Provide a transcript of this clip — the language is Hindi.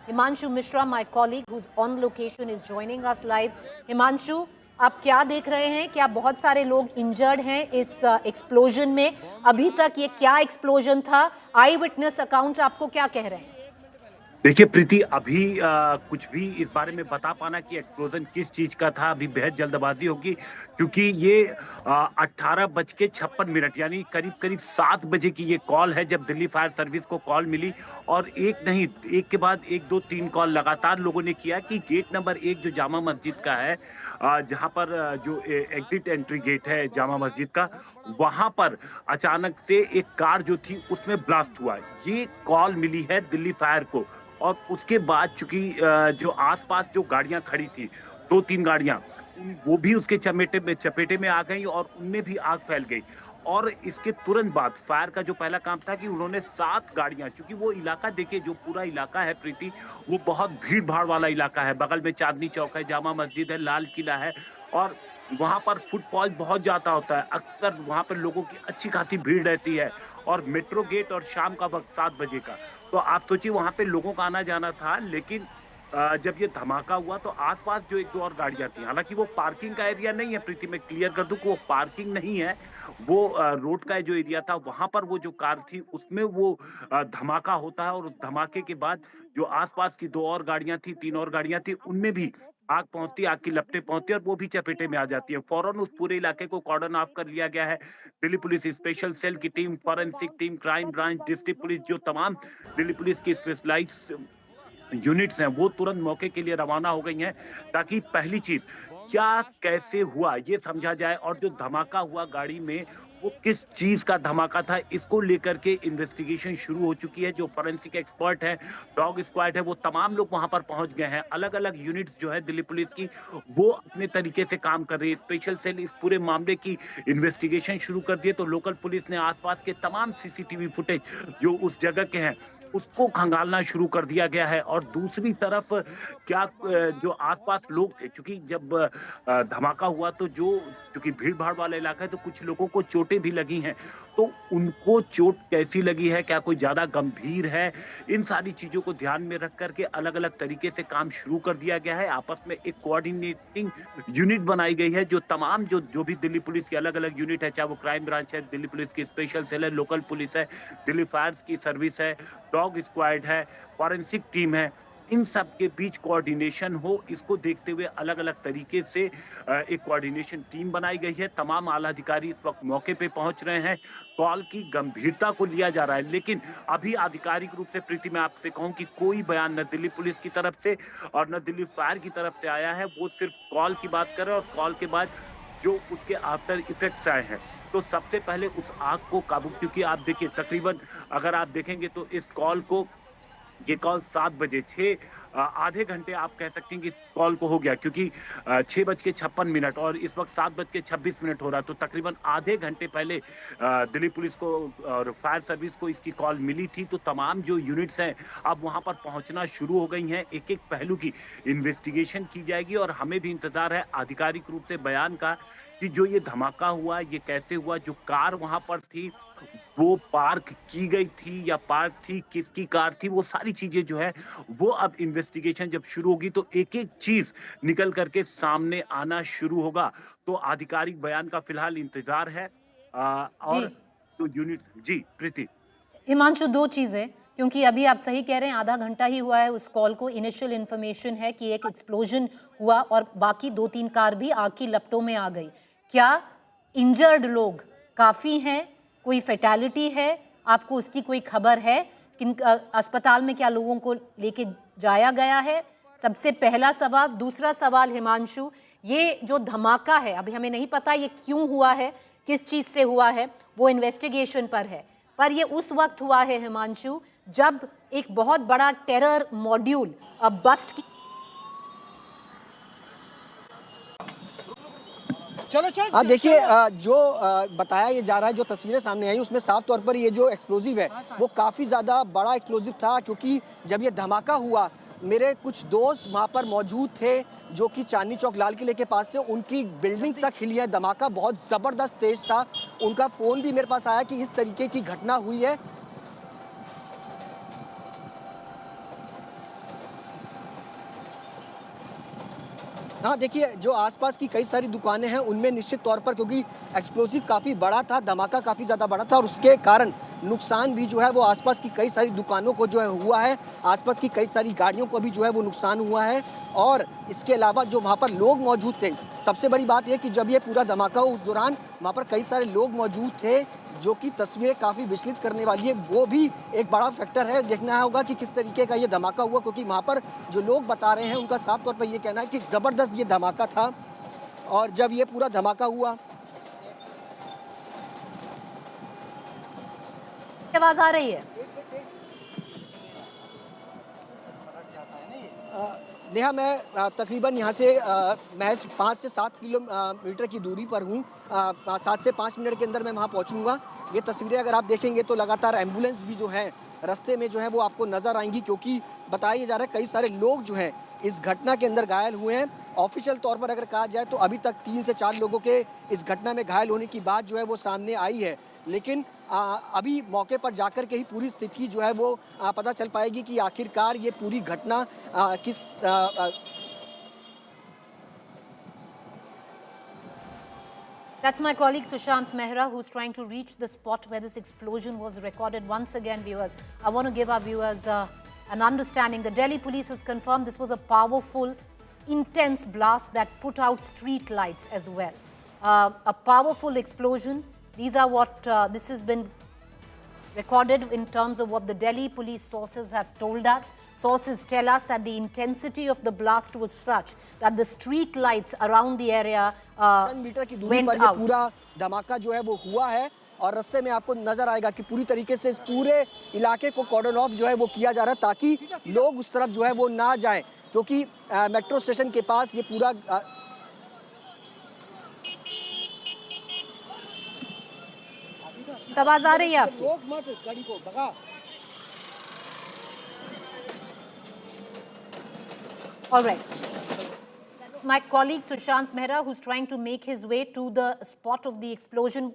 Himanshu Mishra, my colleague who's on location, is joining us live. Himanshu, आप क्या देख रहे हैं? क्या बहुत सारे लोग इंजर्ड हैं इस एक्सप्लोजन में? अभी तक ये क्या एक्सप्लोजन था? आई विटनेस अकाउंट आपको क्या कह रहे हैं? देखिए प्रीति, अभी कुछ भी इस बारे में बता पाना कि एक्सप्लोजन किस चीज का था, अभी बेहद जल्दबाजी होगी, क्योंकि ये 18:56 यानी करीब करीब 7 बजे की ये कॉल है जब दिल्ली फायर सर्विस को कॉल मिली। और एक नहीं, एक के बाद एक, दो, तीन कॉल लगातार लोगों ने किया कि गेट नंबर 1 जो जामा मस्जिद का है, जहां पर जो एग्जिट एंट्री गेट है जामा मस्जिद का, वहां पर अचानक से एक कार जो थी उसमें ब्लास्ट हुआ। ये कॉल मिली है दिल्ली फायर को। और उसके बाद चूंकि जो आसपास जो गाड़ियां खड़ी थी, 2-3 गाड़ियां, वो भी उसके चपेटे में आ गई और उनमें भी आग फैल गई। और इसके तुरंत बाद फायर का जो पहला काम था कि उन्होंने 7 गाड़ियां, चूंकि वो इलाका देखिए, जो पूरा इलाका है प्रीति, वो बहुत भीड़ भाड़ वाला इलाका है। बगल में चांदनी चौक है, जामा मस्जिद है, लाल किला है, और वहां पर फुटफॉल बहुत ज्यादा होता है। अक्सर वहां पर लोगों की अच्छी खासी भीड़ रहती है। और मेट्रो गेट और शाम का वक्त 7 बजे का, तो आप सोचिए वहां पे लोगों का आना जाना था। लेकिन जब ये धमाका हुआ तो आसपास जो एक दो और गाड़ियां थी, हालांकि वो पार्किंग का एरिया नहीं है प्रीति, मैं क्लियर कर दूं कि वो पार्किंग नहीं है, वो रोड का जो एरिया था वहां पर वो जो कार थी उसमें वो धमाका होता है। और उस धमाके के बाद जो आसपास की 2 और गाड़ियां थी, 3 और गाड़ियां थी, उनमें भी आग पहुंचती, आग की लपटें पहुंचती और वो भी चपेटे में आ जाती है। फौरन उस पूरे इलाके को कॉर्डन ऑफ कर लिया गया है। दिल्ली पुलिस स्पेशल सेल की team, forensic team, crime branch, district police, जो तमाम दिल्ली पुलिस की स्पेशलाइज्ड यूनिट्स हैं, वो तुरंत मौके के लिए रवाना हो गई हैं, ताकि पहली चीज क्या कैसे हुआ ये समझा जाए, और जो धमाका हुआ गाड़ी में, वो किस चीज का धमाका था, इसको लेकर के इन्वेस्टिगेशन शुरू हो चुकी है। जो फोरेंसिक एक्सपर्ट है, डॉग स्क्वाड है, वो तमाम लोग वहां पर पहुंच गए हैं। अलग अलग यूनिट्स जो है दिल्ली पुलिस की, वो अपने तरीके से काम कर रही है। स्पेशल सेल इस पूरे मामले की इन्वेस्टिगेशन शुरू कर दी है। तो लोकल पुलिस ने आसपास के तमाम सीसीटीवी फुटेज जो उस जगह के हैं, उसको खंगालना शुरू कर दिया गया है। और दूसरी तरफ क्या जो आसपास लोग थे, क्योंकि जब धमाका हुआ तो जो, क्योंकि भीड़ भाड़ वाला इलाका है, तो कुछ लोगों को चोटें भी लगी हैं। तो उनको चोट कैसी लगी है, क्या कोई ज्यादा गंभीर है, इन सारी चीजों को ध्यान में रख करके अलग अलग तरीके से काम शुरू कर दिया गया है। आपस में एक कोऑर्डिनेटिंग यूनिट बनाई गई है, जो तमाम जो जो भी दिल्ली पुलिस की अलग अलग यूनिट है, चाहे वो क्राइम ब्रांच है, दिल्ली पुलिस की स्पेशल सेल है, लोकल पुलिस है, दिल्ली फायर की सर्विस है, डॉग स्क्वाड है, फॉरेंसिक टीम है, इन सब के बीच कोऑर्डिनेशन हो, इसको देखते हुए अलग अलग तरीके से एक कोऑर्डिनेशन टीम बनाई गई है। तमाम आला अधिकारी इस वक्त मौके पे पहुंच रहे हैं। कॉल की गंभीरता को लिया जा रहा है, लेकिन अभी आधिकारिक रूप से प्रीति मैं आपसे कहूं कि कोई बयान न दिल्ली पुलिस की तरफ से और न दिल्ली फायर की तरफ से आया है। वो सिर्फ कॉल की बात कर रहे हैं, और कॉल के बाद जो उसके आफ्टर इफेक्ट्स आए हैं, तो सबसे पहले उस आग को काबू, क्योंकि आप देखिए तकरीबन, अगर आप देखेंगे तो इस कॉल को, ये कॉल 7 बजे, 6 आधे घंटे आप कह सकते हैं कि इस कॉल को हो गया, क्योंकि 6:56 और इस वक्त 7:26 हो रहा है। तो तकरीबन आधे घंटे पहले दिल्ली पुलिस को और फायर सर्विस को इसकी कॉल मिली थी। तो तमाम जो यूनिट्स हैं अब वहां पर पहुंचना शुरू हो गई हैं। एक एक पहलू की इन्वेस्टिगेशन की जाएगी, और हमें भी इंतजार है आधिकारिक रूप से बयान का कि जो ये धमाका हुआ ये कैसे हुआ, जो कार वहां पर थी वो पार्क की गई थी या पार्क थी, किसकी कार थी, वो सारी चीजें जो है वो अब इन्वेस्टिगेशन जब शुरू होगी तो एक एक चीज निकल करके सामने आना शुरू होगा। तो आधिकारिक बयान का फिलहाल इंतजार है। और जी जो यूनिट, जी प्रीति। हिमांशु, दो चीज़ें, क्योंकि अभी आप सही कह रहे हैं, आधा घंटा ही हुआ है उस कॉल को। इनिशियल इन्फॉर्मेशन है कि एक एक्सप्लोजन हुआ और बाकी 2-3 कार भी आग की लपटों में आ गई। क्या इंजर्ड लोग काफ़ी हैं? कोई फैटेलिटी है? आपको उसकी कोई खबर है? किन अस्पताल में क्या लोगों को लेके जाया गया है? सबसे पहला सवाल। दूसरा सवाल हिमांशु, ये जो धमाका है, अभी हमें नहीं पता ये क्यों हुआ है, किस चीज़ से हुआ है, वो इन्वेस्टिगेशन पर है। पर ये उस वक्त हुआ है हिमांशु जब एक बहुत बड़ा टेरर मॉड्यूल बस्ट की। हाँ देखिए, जो बताया ये जा रहा है, जो तस्वीरें सामने आई उसमें साफ तौर पर ये जो एक्सप्लोजिव है वो काफ़ी ज़्यादा बड़ा एक्सप्लोजिव था, क्योंकि जब ये धमाका हुआ मेरे कुछ दोस्त वहाँ पर मौजूद थे जो कि चांदनी चौक लाल किले के पास से, उनकी बिल्डिंग तक हिली है। धमाका बहुत ज़बरदस्त तेज था। उनका फ़ोन भी मेरे पास आया कि इस तरीके की घटना हुई है। हाँ, देखिए जो आसपास की कई सारी दुकानें हैं उनमें निश्चित तौर पर, क्योंकि एक्सप्लोसिव काफ़ी बड़ा था, धमाका काफ़ी ज़्यादा बड़ा था और उसके कारण नुकसान भी जो है वो आसपास की कई सारी दुकानों को जो है हुआ है, आसपास की कई सारी गाड़ियों को भी जो है वो नुकसान हुआ है। और इसके अलावा जो वहाँ पर लोग मौजूद थे, सबसे बड़ी बात यह कि जब ये पूरा धमाका हुआ उस दौरान वहाँ पर कई सारे लोग मौजूद थे, जो कि तस्वीरें काफ़ी विचलित करने वाली है। वो भी एक बड़ा फैक्टर है, देखना होगा कि किस तरीके का ये धमाका हुआ, क्योंकि वहाँ पर जो लोग बता रहे हैं उनका साफ तौर पर ये कहना है कि ज़बरदस्त ये धमाका था। और जब ये पूरा धमाका हुआ, आवाज आ रही है? नेहा, मैं तकरीबन यहाँ से महज 5 से 7 किलोमीटर की दूरी पर हूँ। 7 से 5 मिनट के अंदर मैं वहाँ पहुँचूँगा। ये तस्वीरें अगर आप देखेंगे तो लगातार एम्बुलेंस भी जो है रास्ते में जो है वो आपको नज़र आएंगी, क्योंकि बताया जा रहा है कई सारे लोग जो हैं इस घटना के अंदर घायल हुए हैं। ऑफिशियल तौर पर अगर कहा जाए तो अभी तक 3 से 4 लोगों के इस घटना में घायल होने की बात जो है वो सामने आई है, लेकिन अभी मौके पर जाकर के ही पूरी स्थिति जो है वो पता चल पाएगी कि आखिरकार ये पूरी घटना किस That's my colleague Sushant Mehra, who's trying to reach the spot where this explosion was recorded. Once again, viewers, I want to give our viewers an understanding. The Delhi police has confirmed this was a powerful, intense blast that put out street lights as well. A powerful explosion. These are what this has been recorded in terms of what the Delhi police sources have told us. Sources tell us that the intensity of the blast was such that the street lights around the area metre की दूरी went पर ये out. पूरा धमाका जो है वो हुआ है और रास्ते में आपको नजर आएगा कि पूरी तरीके से इस पूरे इलाके को कॉर्डन ऑफ जो है वो किया जा रहा है, ताकि लोग उस तरफ जो है वो ना जाएं, क्योंकि मेट्रो स्टेशन के पास ये पूरा आवाज आ रही है आपकी? लोग मत गाड़ी को भगा। All right. That's my colleague Sushant Mehra, who's trying to make his way to the spot of the explosion.